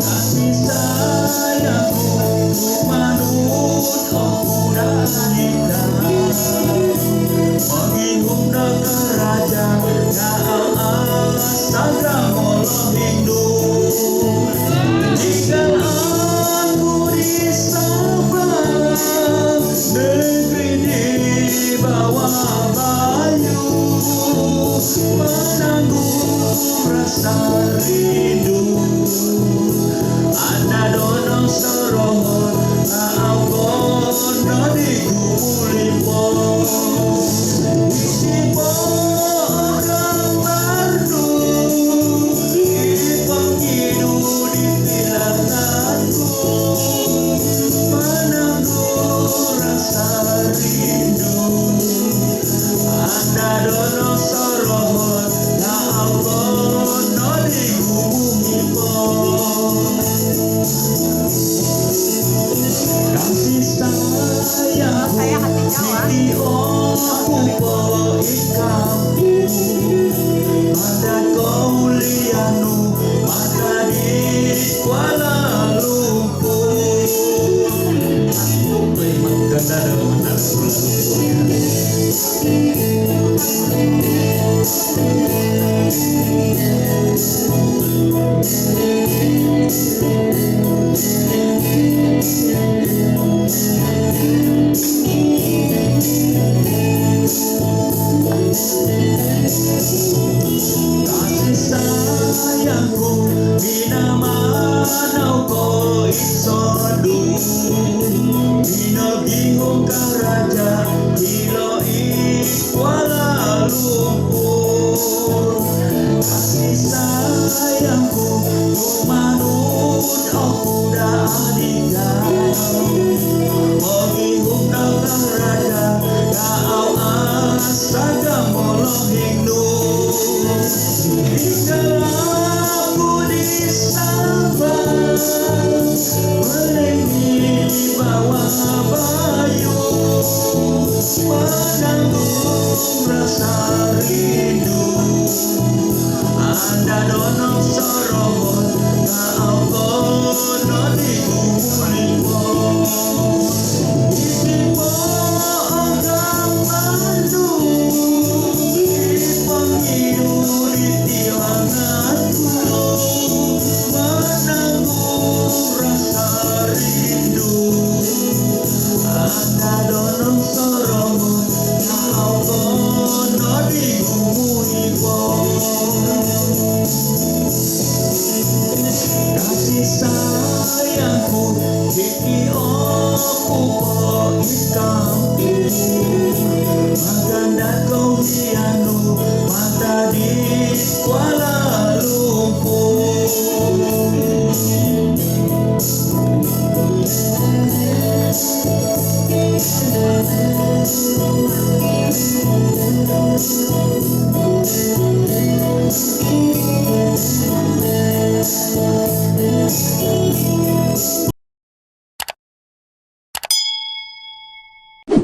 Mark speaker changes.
Speaker 1: kasih sayangku manut orang kita mengingung raja Gaal astaga moloh Hindu tinggal aku di Sabang negeri di bawah bayu menanggung rasa rindu anda donong sorohon aupon nadi kulipo isipo orang bardu ipang hidu di tilanganku menanggung rasa rindu anda donong sorohon aupon nadi kulipo kasih sayangku di opo ikamu pada kaulianu mata di Kuala Lumpur ganda benar kasih sayangku bina manau ko isodu bina bingung ka raja hilo i Kuala Lumpur kasih sayangku manut kuda adigau mengingung ka raja Gaal astaga moloh Hindu tinggal aku di Sabang menenggi di bawah bayu menanggung rasa rindu anda donong sorohon aupon nadi kulipo isipo orang mandu ipang hidu di tilanganku menanggung rasa rindu anda donong sorohon aupon nadi kulipo kasih sayangku di opo